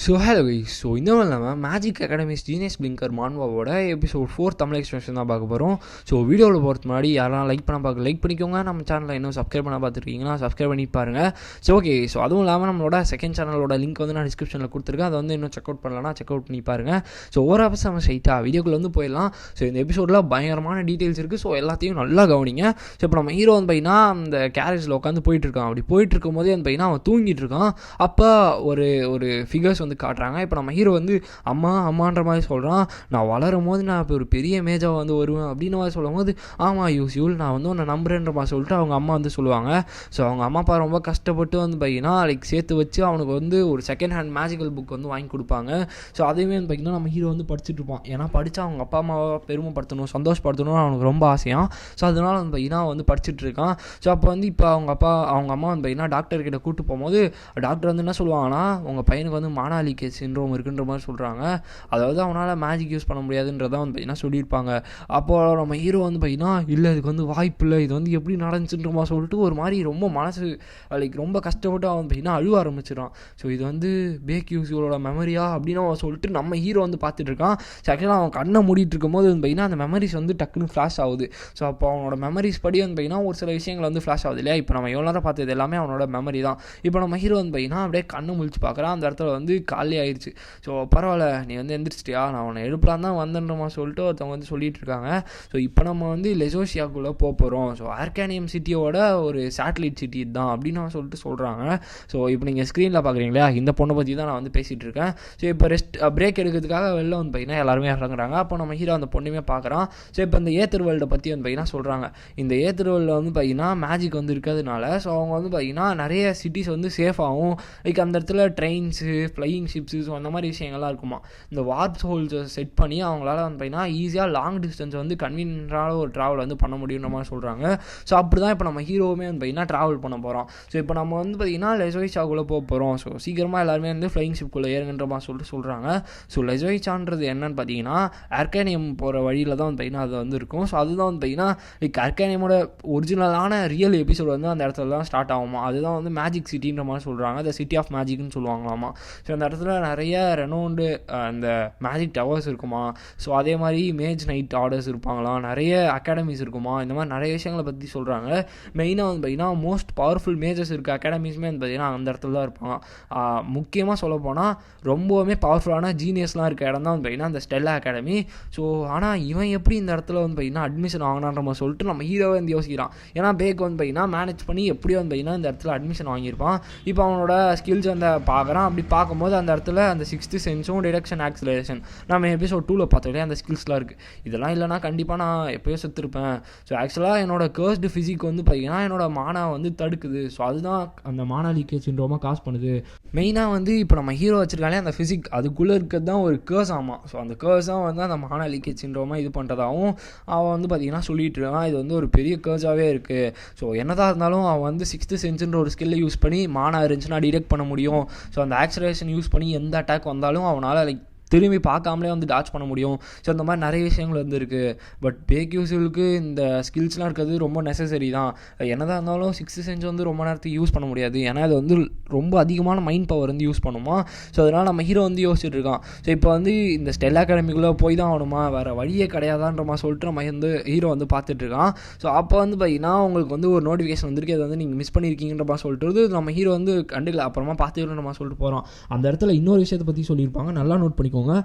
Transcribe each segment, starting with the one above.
Hello guys. இந்த மாதிரி இல்லாமல் மேஜிக் அகாடமிஸ் ஜீனியஸ் பிளிங்கர் மான்வாவோட எபிசோட் 4 தமிழ் எக்ஸ்பிரஷன் தான் பார்க்க போகிறோம். வீடியோவில் போகிறது முன்னாடி யாரெல்லாம் லைக் பண்ண லைக் பண்ணிக்கோங்க. நம்ம சேனலில் இன்னும் சப்ஸ்கிரைப் பண்ண பார்த்துருக்கீங்கன்னா சப்ஸ்கிரைப் பண்ணி பாருங்கள். ஓகே. அதுவும் இல்லாமல் நம்மளோட செகண்ட் சேனலோட லிங்க் வந்து நான் டிஸ்கிரிப்ஷனில் கொடுத்துருக்கேன். அதை வந்து இன்னும் செக் அவுட் பண்ணலாம், செக் அவுட் பண்ணி பாருங்கள். ஒரு அவசரம் நம்ம ஸ்ட்ரைட்டாக வீடியோக்குள்ளே வந்து போயிடலாம். இந்த எபிசோடில் பயங்கரமான டீட்டெயில்ஸ் இருக்குது. எல்லாத்தையும் நல்லா கவனிங்க. இப்போ நம்ம ஹீரோ வந்து பையனா அந்த கேரேஜில் உட்காந்து போயிட்டுருக்கான். அப்படி போயிட்டுருக்கும் போதே வந்து பையனா அவன் தூங்கிட்டு இருக்கான். அப்போ ஒரு ஃபிகர்ஸ் வந்து காட்டுறாங்க. இப்போ நம்ம ஹீரோ வந்து அம்மான்ற மாதிரி சொல்கிறான். நான் வளரும் போது நான் இப்போ ஒரு பெரிய மேஜாக வந்து வருவேன் அப்படின்னு மாதிரி சொல்லும் போது, ஆமாம் யூஸ்யூல் நான் வந்து உன்னை நம்புறேன்ற மாதிரி சொல்லிட்டு அவங்க அம்மா வந்து சொல்லுவாங்க. அவங்க அம்மா அப்பா ரொம்ப கஷ்டப்பட்டு வந்து பார்த்தீங்கன்னா சேர்த்து வச்சு அவனுக்கு வந்து ஒரு செகண்ட் ஹேண்ட் மேஜிக்கல் புக் வந்து வாங்கி கொடுப்பாங்க. அதையுமே வந்து பார்த்திங்கன்னா நம்ம ஹீரோ வந்து படிச்சுட்டு இருப்பான். ஏன்னா படித்தா அவங்க அப்பா அம்மாவை பெருமைப்படுத்தணும், சந்தோஷப்படுத்தணும்னு அவனுக்கு ரொம்ப ஆசையாம். அதனால் வந்து பார்த்திங்கன்னா வந்து படிச்சுட்டு இருக்கான். அப்போ வந்து இப்போ அவங்க அம்மா வந்து பார்த்திங்கன்னா டாக்டர்கிட்ட கூப்பிட்டு போகும்போது டாக்டர் வந்து என்ன சொல்லுவாங்கன்னா, உங்கள் பையனுக்கு வந்து மானாலிகே சிண்ட்ரோம் இருக்குன்ற மாதிரி சொல்கிறாங்க. அதாவது அவனால் மேஜிக் யூஸ் பண்ண முடியாதுன்றதான் வந்து பார்த்திங்கன்னா சொல்லியிருப்பாங்க. அப்போது நம்ம ஹீரோ வந்து பார்த்திங்கன்னா இல்லை இதுக்கு வந்து வாய்ப்பு இல்லை, இது வந்து எப்படி நடந்துச்சுன்ற மாதிரி சொல்லிட்டு ஒரு மாதிரி ரொம்ப மனசு ரொம்ப கஷ்டப்பட்டு அவன் பார்த்திங்கன்னா அழுவ ஆரம்பிச்சிடான். இது வந்து பேக் யூஸோட மெமரியா அப்படின்னு அவன் சொல்லிட்டு நம்ம ஹீரோ வந்து பார்த்துட்டு இருக்கான். ஆக்சுவலாக அவன் கண்ணை மூடிட்டு இருக்கும் போது வந்து பார்த்திங்கன்னா அந்த மெமரிஸ் வந்து டக்குன்னு ஃப்ளாஷ் ஆகுது. அப்போ அவனோட மெமரிஸ் படி வந்து பார்த்திங்கன்னா ஒரு சில விஷயங்கள் வந்து ஃப்ளாஷ் ஆகுது இல்லையா. இப்போ நம்ம எவ்வளோ நேரம் பார்த்தது எல்லாமே அவனோட மெமரி தான். இப்போ நம்ம ஹீரோ வந்து பார்த்திங்கன்னா அப்படியே கண்ணை முழிச்சு பார்க்குறான். அந்த இடத்துல வந்து காலி ஆயிடுச்சு. பரவாயில்ல நீ வந்து எந்திரிச்சிட்டியா, நான் அவனை எழுப்பலாம் தான் வந்தேன்றமா சொல்லிட்டு ஒருத்தவங்க வந்து சொல்லிட்டு இருக்காங்க. இப்போ நம்ம வந்து லெசோஷியாக்குள்ளே போகிறோம். ஆர்கானியம் சிட்டியோட ஒரு சேட்டலைட் சிட்டி தான் அப்படின்னு நான் சொல்லிட்டு சொல்கிறாங்க. இப்போ நீங்கள் ஸ்க்ரீனில் பார்க்குறீங்களா, இந்த பொண்ணை பற்றி தான் நான் வந்து பேசிகிட்டு இருக்கேன். இப்போ பிரேக் எடுக்கிறதுக்காக வெளில வந்து பார்த்திங்கன்னா எல்லாருமே இறங்குறாங்க. அப்போ நம்ம ஹீரோ அந்த பொண்ணுமே பார்க்குறான். இப்போ இந்த ஏத்தர் வேர்ல்டை பற்றி வந்து பார்த்திங்கன்னா சொல்கிறாங்க. இந்த ஏத்தர் வேர்ல்டில் வந்து பார்த்திங்கன்னா மேஜிக் வந்து இருக்கிறதுனால அவங்க வந்து பார்த்திங்கன்னா நிறைய சிட்டிஸ் வந்து சேஃபாகவும் அந்த இடத்துல ட்ரெயின்ஸு, ஃப்ளையிங் ஷிப்ஸு, அந்த மாதிரி விஷயங்கள்லாம் இருக்குமா. இந்த வார்ப் ஹோல்ஸை செட் பண்ணி அவங்களால வந்து பார்த்திங்கன்னா ஈஸியாக லாங் டிஸ்டன்ஸ் வந்து கன்வீனியன்ட்டான ஒரு ட்ராவல் வந்து பண்ண முடியுன்ற மாதிரி சொல்கிறாங்க. அப்படி தான் இப்போ நம்ம ஹீரோவுமே வந்து பார்த்திங்கன்னா ட்ராவல் பண்ண போகிறோம். இப்போ நம்ம வந்து பார்த்திங்கன்னா லெசோயிச்சாக்குள்ளே போக போகிறோம். சீக்கிரமாக எல்லாருமே வந்து ஃப்ளையிங் ஷிப்குள்ளே ஏறுங்கன்ற மாதிரி சொல்கிறாங்க. லெசோயிச்சான்றது என்னன்னு பார்த்தீங்கன்னா அர்கானியம் போகிற வழியில் தான் வந்து பார்த்திங்கன்னா அது வந்து இருக்கும். அதுதான் வந்து பார்த்திங்கன்னா அர்கானியமோட ஒரிஜினலான ரியல் எபிசோட் வந்து அந்த இடத்துல தான் ஸ்டார்ட் ஆகுமா. அதுதான் வந்து மேஜிக் சிட்டின்ற மாதிரி சொல்கிறாங்க. த சிட்டி ஆஃப் மேஜிக்னு சொல்லுவாங்களாமா. அந்த இடத்துல நிறைய ரெனோண்டு அந்த மேஜிக் டவர்ஸ் இருக்குமா. அதே மாதிரி மேஜ் நைட் ஆர்டர்ஸ் இருப்பாங்களாம், நிறைய அகாடமிஸ் இருக்குமா. இந்த மாதிரி நிறைய விஷயங்களை பற்றி சொல்கிறாங்க. மெயினாக வந்து பார்த்திங்கன்னா மோஸ்ட் பவர்ஃபுல் மேஜர்ஸ் இருக்க அகாடமிஸுமே வந்து பார்த்திங்கன்னா அந்த இடத்துல தான் இருப்பாங்க. முக்கியமாக சொல்ல போனால் ரொம்பவுமே பவர்ஃபுல்லான ஜீனியஸ்லாம் இருக்க இடம் தான் வந்து பார்த்திங்கன்னா அந்த ஸ்டெல்லா அகாடமி. ஆனால் இவன் எப்படி இந்த இடத்துல வந்து பார்த்திங்கன்னா அட்மிஷன் வாங்கினான்ற மாதிரி சொல்லிட்டு நம்ம ஹீரோவை வந்து யோசிக்கிறான். ஏன்னா பேக் வந்து பார்த்திங்கன்னா மேனேஜ் பண்ணி எப்படியோ வந்து பார்த்திங்கன்னா இந்த இடத்துல அட்மிஷன் வாங்கியிருப்பான். இப்போ அவனோட ஸ்கில்ஸ் வந்து பார்க்குறான். அப்படி பார்க்கும்போது அந்த இடத்துல அந்த 6th சென்ஸும் டிடக்ஷன் ஆக்சிலரேஷன் நம்ம எபிசோட் 2ல் பார்த்துக்கிட்டே அந்த ஸ்கில்ஸ்லாம் இருக்குது. இதெல்லாம் இல்லைனா கண்டிப்பாக நான் எப்போயோ செத்துருப்பேன். ஆக்சுவலாக என்னோட கர்ஸ்டு ஃபிசிக் வந்து பார்த்திங்கன்னா என்னோட மானா வந்து தடுக்குது. அதுதான் அந்த மானா லீக்கேஜ் சிண்ட்ரோமாக காஸ் பண்ணுது. மெயினாக வந்து இப்போ நம்ம ஹீரோ வச்சிருக்காலே அந்த ஃபிசிக் அதுக்குள்ளே இருக்கிறது தான் ஒரு கேர்ஸ் ஆமாம். அந்த கேர்ஸ் தான் வந்து அந்த மானா லீக்கேஜ் சிண்ட்ரோமாக இது பண்ணுறதாகவும் அவன் வந்து பார்த்திங்கன்னா சொல்லிட்டு இருக்கான். இது வந்து ஒரு பெரிய கேர்ஸாகவே இருக்குது. என்னதான் இருந்தாலும் அவன் வந்து 6th சென்ஸ்ன்ற ஒரு ஸ்கில்லை யூஸ் பண்ணி மானா இருந்துச்சுன்னா டிடெக்ட் பண்ண முடியும். அந்த ஆக்சிலரேஷன் யூஸ் பண்ணி எந்த அட்டாக் வந்தாலும் அவனால் திரும்பி பார்க்காமலே வந்து டாச் பண்ண முடியும். அந்த மாதிரி நிறைய விஷயங்கள் வந்து இருக்குது. பட் பேக் யூஸுக்கு இந்த ஸ்கில்ஸ்லாம் இருக்கிறது ரொம்ப நெசசரி தான். என்னதான் இருந்தாலும் 6th சென்ஸ் வந்து ரொம்ப நேரத்துக்கு யூஸ் பண்ண முடியாது. ஏன்னா அது வந்து ரொம்ப அதிகமான மைண்ட் பவர் வந்து யூஸ் பண்ணுமா. அதனால் நம்ம ஹீரோ வந்து யோசிச்சுட்டு இருக்கான். இப்போ வந்து இந்த ஸ்டெல்லா அகாடமிக்குள்ளே போய் தான் ஆகணுமா, வேறு வழியே கிடையாதான்ற மாதிரி சொல்லிட்டு நம்ம வந்து ஹீரோ வந்து பார்த்துட்ருக்கான். அப்போ வந்து பார்த்திங்கன்னா உங்களுக்கு வந்து ஒரு நோட்டிஃபிகேஷன் வந்துருக்கு, அதை வந்து நீங்கள் மிஸ் பண்ணியிருக்கீங்கன்ற மாதிரி சொல்லிட்டு நம்ம ஹீரோ வந்து கண்டுக்கல, அப்புறமா பார்த்துக்கணுன்ற மாதிரி சொல்லிட்டு போகிறோம். அந்த இடத்துல இன்னொரு விஷயத்தை பற்றி சொல்லியிருப்பாங்க, நல்லா நோட் பண்ணிக்கோங்க.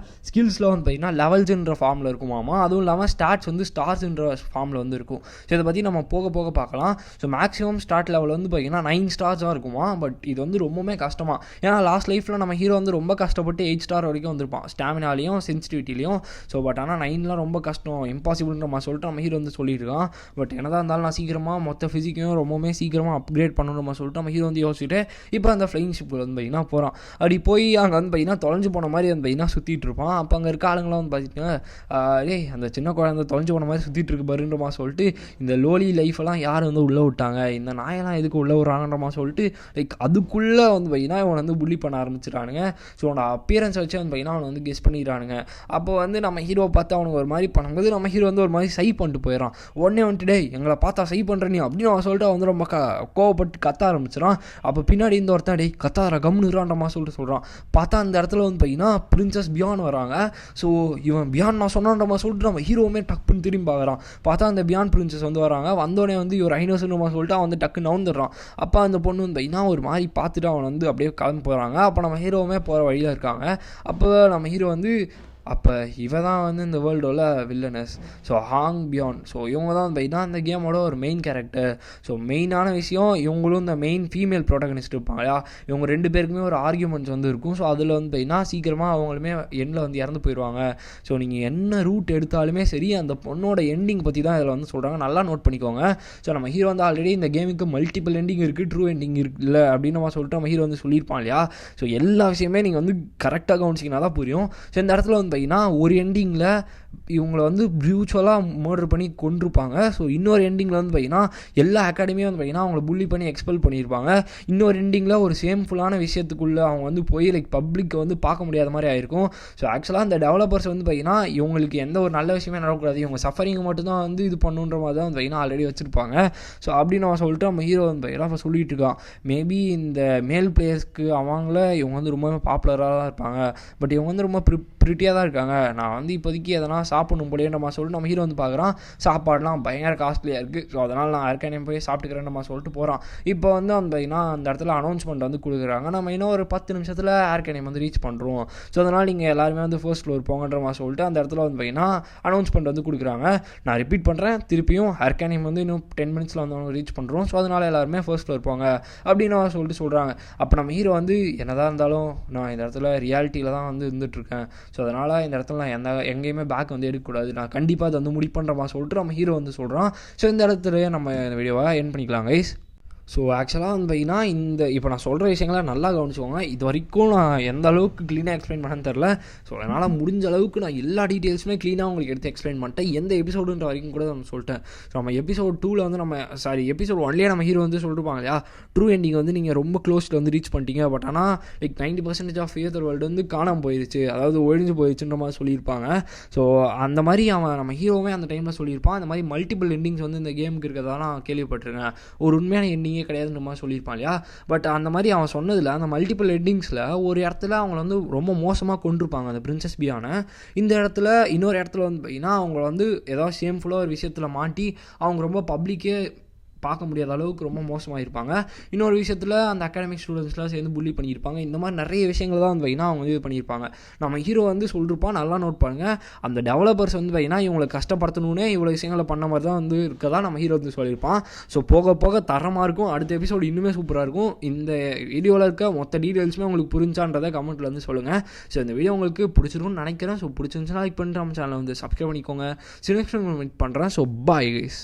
ஸ்கில்ஸில் வந்து பார்த்திங்கன்னா லெவல்ஸுன்ற ஃபார்மில் இருக்குமாமா. அதுவும் இல்லாமல் ஸ்டார்ட்ஸ் வந்து ஸ்டார்ஸ்ன்ற ஃபார்மில் வந்து இருக்கும். இதை பற்றி நம்ம போக போக பார்க்கலாம். மேக்ஸிமம் ஸ்டார்ட் லெவல் வந்து பார்த்திங்கன்னா 9 ஸ்டார்ஸாக இருக்குமா. பட் இது வந்து ரொம்பவுமே கஷ்டமாக. ஏன்னா லாஸ்ட் லைஃப்பில் நம்ம ஹீரோ வந்து ரொம்ப கஷ்டப்பட்டு 8 ஸ்டார் வரைக்கும் வந்திருப்பான், ஸ்டாமினாலையும் சென்சிட்டிவிட்டிலையும். பட் ஆனால் 9லாம் ரொம்ப கஷ்டம், இம்பாசிபிள்ன்ற மாதிரி சொல்லிட்டு நம்ம ஹீரோ வந்து சொல்லியிருக்கான். பட் என்னதான் இருந்தாலும் நான் சீக்கிரமாக மொத்த ஃபிசிக்கையும் ரொம்பவுமே சீக்கிரமாக அப்கிரேட் பண்ணணுன்ற மாதிரி சொல்லிட்டு நம்ம ஹீரோ வந்து யோசிச்சுட்டு இப்போ அந்த ஃப்ளைங் ஷிப்பில் வந்து பார்த்திங்கன்னா போகிறான். அப்படி போய் அங்கே வந்து பார்த்திங்கன்னா தொலைஞ்சு போன மாதிரி வந்து பார்த்திங்கன்னா சுற்றிட்டு இருப்பான். அப்போ அங்கே இருக்க ஆளுங்களாம் வந்து பார்த்திங்கன்னா டேய் அந்த சின்ன குழந்தை தொலைஞ்சு போன மாதிரி சுற்றிட்டு இருக்கு பாருன்றமா சொல்லிட்டு இந்த லோலி லைஃபெல்லாம் யார் வந்து உள்ளே விட்டாங்க, இந்த நாயெல்லாம் எதுக்கு உள்ளே விட்றாங்கன்றமா சொல்லிட்டு லைக் அதுக்குள்ளே வந்து பார்த்திங்கன்னா இவன் வந்து புள்ளி பண்ண ஆரம்பிச்சிட்டானுங்க. ஸோ அவனோட அப்பியரன்ஸ் வச்சு வந்து பார்த்திங்கன்னா அவனை வந்து கெஸ் பண்ணிடுறானுங்க. அப்போ வந்து நம்ம ஹீரோவை பார்த்து அவனுக்கு ஒரு மாதிரி பண்ணும்போது நம்ம ஹீரோ வந்து ஒரு மாதிரி சை பண்ணிட்டு போயிடறான். உடனே வந்துட்டு டேய் எங்களை பார்த்தா சை பண்ணுற நீ அப்படின்னு அவன் சொல்லிட்டு வந்து ரொம்ப கோவப்பட்டு கத்த ஆரம்பிச்சிடான். அப்போ பின்னாடி இந்த ஒருத்தன் டேய் கத்தார கம்னுறான்றமா சொல்லிட்டு சொல்கிறான். பார்த்தா அந்த இடத்துல வந்து பார்த்திங்கன்னா பிரின்சஸ் பியான் வராங்க. ஸோ இவன் பியான் நான் சொன்னான்றமா சொல்லிட்டு நம்ம ஹீரோவுமே டக்குன்னு திரும்பி பார்க்குறான். பார்த்தா அந்த பியான் பிரின்சஸ் வந்து வராங்க. வந்தோடனே வந்து இவர் ஐநோசனமா சொல்லிட்டு அவன் வந்து டக்குன்னு நவுந்துடுறான். அப்போ அந்த பொண்ணு வந்து பார்த்திங்கன்னா ஒரு மாதிரி பார்த்துட்டு அவன் வந்து அப்படியே கிளம்பி போகிறாங்க. அப்போ நம்ம ஹீரோவுமே போகிற வழியில் இருக்காங்க. அப்போ நம்ம ஹீரோ வந்து அப்போ இவ தான் வந்து இந்த வேர்ல்டோட வில்லனஸ். ஸோ ஹாங் பியான். ஸோ இவங்க தான் பார்த்தீங்கன்னா அந்த கேமோட ஒரு மெயின் கேரக்டர். ஸோ மெயினான விஷயம் இவங்களும் இந்த மெயின் ஃபீமேல் ப்ரோட்டகனிஸ்ட் இருப்பாங்க இல்லையா, இவங்க 2 பேருக்குமே ஒரு ஆர்கியூமெண்ட்ஸ் வந்து இருக்கும். ஸோ அதில் வந்து பார்த்தீங்கன்னா சீக்கிரமாக அவங்களுமே எண்டில் வந்து இறந்து போயிடுவாங்க. ஸோ நீங்கள் என்ன ரூட் எடுத்தாலுமே சரி அந்த பொண்ணோட எண்டிங் பற்றி தான் இதில் வந்து சொல்கிறாங்க. நல்லா நோட் பண்ணிக்கோங்க. ஸோ நம்ம ஹீரோ வந்து ஆல்ரெடி இந்த கேமுக்கு மல்டிபிள் எண்டிங் இருக்குது, ட்ரூ எண்டிங் இல்லை அப்படின்னு நம்ம சொல்லிட்டு நம்ம ஹீரோ வந்து சொல்லியிருப்பான் இல்லையா. ஸோ எல்லா விஷயமே நீங்கள் வந்து கரெக்டாக கவனிச்சிங்கன்னா தான் புரியும். ஸோ இந்த இடத்துல வந்து ஒரு எண்டிங்கில் இவங்களை வந்து மியூச்சுவலாக மர்டர் பண்ணி கொண்டிருப்பாங்க. ஸோ இன்னொரு எண்டிங்கில் வந்து பார்த்திங்கன்னா எல்லா அகாடமியும் வந்து பார்த்திங்கன்னா அவங்கள புள்ளி பண்ணி எக்ஸ்பெல் பண்ணியிருப்பாங்க. இன்னொரு எண்டிங்கில் ஒரு சேம்ஃபுல்லான விஷயத்துக்குள்ளே அவங்க வந்து போய் லைக் பப்ளிக்கை வந்து பார்க்க முடியாத மாதிரி ஆயிருக்கும். ஸோ ஆக்சுவலாக அந்த டெவலப்பர்ஸ் வந்து பார்த்திங்கன்னா இவங்களுக்கு எந்த ஒரு நல்ல விஷயமே நடக்கக்கூடாது, இவங்க சஃபரிங் மட்டும்தான் வந்து இது பண்ணுன்ற மாதிரி தான் வந்து பார்த்திங்கன்னா ஆல்ரெடி வச்சுருப்பாங்க. ஸோ அப்படின்னு அவன் சொல்லிட்டு நம்ம ஹீரோ வந்து பார்த்திங்கன்னா சொல்லிட்டு இருக்கான். மேபி இந்த மேல் பிளேயர்ஸ்க்கு அவங்கள இவங்க வந்து ரொம்பவே பாப்புலராக தான் இருப்பாங்க, பட் இவங்க வந்து ரொம்ப ப்ரிட்டியாக தான் இருக்காங்க, நான் வந்து இப்போதைக்கு எதனா சாப்பிடணும் போலேன்றமா சொல்லிட்டு நம்ம ஹீரோ வந்து பார்க்குறான். சாப்பாடுலாம் பயங்கர காஸ்ட்லியாக இருக்குது. ஸோ அதனால் நான் யாருக்கே போய் சாப்பிட்டுக்கிறேன் சொல்லிட்டு போகிறான். இப்போ வந்து அந்த பார்த்திங்கன்னா அந்த இடத்துல அனௌன்ஸ்மெண்ட் வந்து கொடுக்குறாங்க. நம்ம இன்னும் ஒரு 10 நிமிஷத்தில் ஏர்கேனியம் வந்து ரீச் பண்ணுறோம். ஸோ அதனால் நீங்கள் எல்லாருமே வந்து ஃபர்ஸ்ட் ஃப்ளோர் போங்கன்ற மாதிரி சொல்லிட்டு அந்த இடத்துல வந்து பார்த்திங்கன்னா அனௌன்ஸ்மெண்ட் வந்து கொடுக்குறாங்க. நான் ரிப்பீட் பண்ணுறேன், திருப்பியும் ஏர்கேனியம் வந்து இன்னும் 10 மினிட்ஸில் வந்து ரீச் பண்ணுறோம். ஸோ அதனால் எல்லாருமே ஃபர்ஸ்ட் ஃப்ளோர் போங்க அப்படின்னு சொல்லிட்டு சொல்கிறாங்க. அப்போ நம்ம ஹீரோ வந்து என்னதான் இருந்தாலும் நான் இந்த இடத்துல ரியாலிட்டியில் தான் வந்து இருந்துகிட்ருக்கேன். ஸோ அதனால் இந்த இடத்துல நான் எங்கேயுமே பேக் வந்து எடுக்கக்கூடாது, நான் கண்டிப்பாக அதை வந்து முடிப்பேன்ற மாதிரி சொல்லிட்டு நம்ம ஹீரோ வந்து சொல்கிறான். ஸோ இந்த இடத்துல நம்ம இந்த வீடியோவை எண்ட் பண்ணிக்கலாம் கைஸ். ஸோ ஆக்சுவலாக வந்து பார்த்திங்கன்னா இப்போ நான் சொல்கிற விஷயங்களை நல்லா கவனிச்சுக்கோங்க. இது வரைக்கும் நான் எந்த அளவுக்கு க்ளீனாக எக்ஸ்பிளைன் பண்ணேன்னு தெரில. ஸோ என்னால் முடிஞ்ச அளவுக்கு நான் எல்லா டீட்டெயில்ஸுமே க்ளீனாக உங்களுக்கு எடுத்து எக்ஸ்பிளைன் பண்ணிட்டேன். எந்த எபிசோடுன்ற வரைக்கும் கூட நான் சொல்லிட்டேன். ஸோ நம்ம எபிசோட் 2ல் வந்து எபிசோட் 1லேயே நம்ம ஹீரோ வந்து சொல்லிருப்பாங்க இல்லையா, ட்ரூ எண்டிங் வந்து நீங்கள் ரொம்ப க்ளோஸில் வந்து ரீச் பண்ணிட்டீங்க, பட் ஆனால் லைக் 90% ஆஃப் ஃபியர் வேர்ல்டு வந்து காணாமல் போயிடுச்சு, அதாவது ஒழிஞ்சு போயிடுச்சுன்ற மாதிரி சொல்லியிருப்பாங்க. ஸோ அந்த மாதிரி அவன் நம்ம ஹீரோவே அந்த டைமில் சொல்லியிருப்பான். அந்த மாதிரி மல்டிபிள் எண்டிங்ஸ் வந்து இந்த கேமுக்கு இருக்கிறதா நான் கேள்விப்பட்டிருக்கேன். ஒரு உண்மையான எண்டிங் கிடையாதுன்ற மாதிரி சொல்லியிருப்பான் இல்லையா. பட் அந்த மாதிரி அவன் சொன்னதில் அந்த மல்டிபிள் எண்டிங்ஸில் ஒரு இடத்துல அவங்கள வந்து ரொம்ப மோசமாக கொண்டிருப்பாங்க அந்த பிரின்சஸ் பியானை. இந்த இடத்துல இன்னொரு இடத்துல வந்து பார்த்திங்கன்னா அவங்கள வந்து ஏதாவது ஷேம்ஃபுல்லாக ஒரு விஷயத்தில் மாட்டி அவங்க ரொம்ப பப்ளிக்கே பார்க்க முடியாத அளவுக்கு ரொம்ப மோசமாக இருப்பாங்க. இன்னொரு விஷயத்தில் அந்த அகாடமிக் ஸ்டூடெண்ட்ஸ்லாம் சேர்ந்து புள்ளி பண்ணியிருப்பாங்க. இந்த மாதிரி நிறைய விஷயங்கள் தான் வந்து பார்த்திங்கன்னா அவங்க இது பண்ணியிருப்பாங்க. நம்ம ஹீரோ வந்து சொல்லிருப்பான், நல்லா நோட் பண்ணுங்கள். அந்த டெவலப்பர்ஸ் வந்து பார்த்திங்கன்னா இவங்களை கஷ்டப்படுத்தணுன்னே இவ்வளோ விஷயங்களை பண்ண மாதிரி தான் வந்து இருக்கதா நம்ம ஹீரோ வந்து சொல்லியிருப்பான். ஸோ போக போக தரமாக இருக்கும். அடுத்த எபிசோடு இன்னுமே சூப்பராக இருக்கும். இந்த வீடியோவில் இருக்க மொத்த டீட்டெயில்ஸுமே உங்களுக்கு புரிஞ்சான்றதை கமெண்ட்டில் வந்து சொல்லுங்கள். ஸோ இந்த வீடியோ உங்களுக்கு பிடிச்சிருக்கும்னு நினைக்கிறேன். ஸோ பிடிச்சிருந்துச்சுன்னா லைக் பண்ணிட்டு நம்ம சேனலை வந்து சப்ஸ்கிரைப் பண்ணிக்கோங்க. சில மீட் பண்ணுறேன். So bye guys.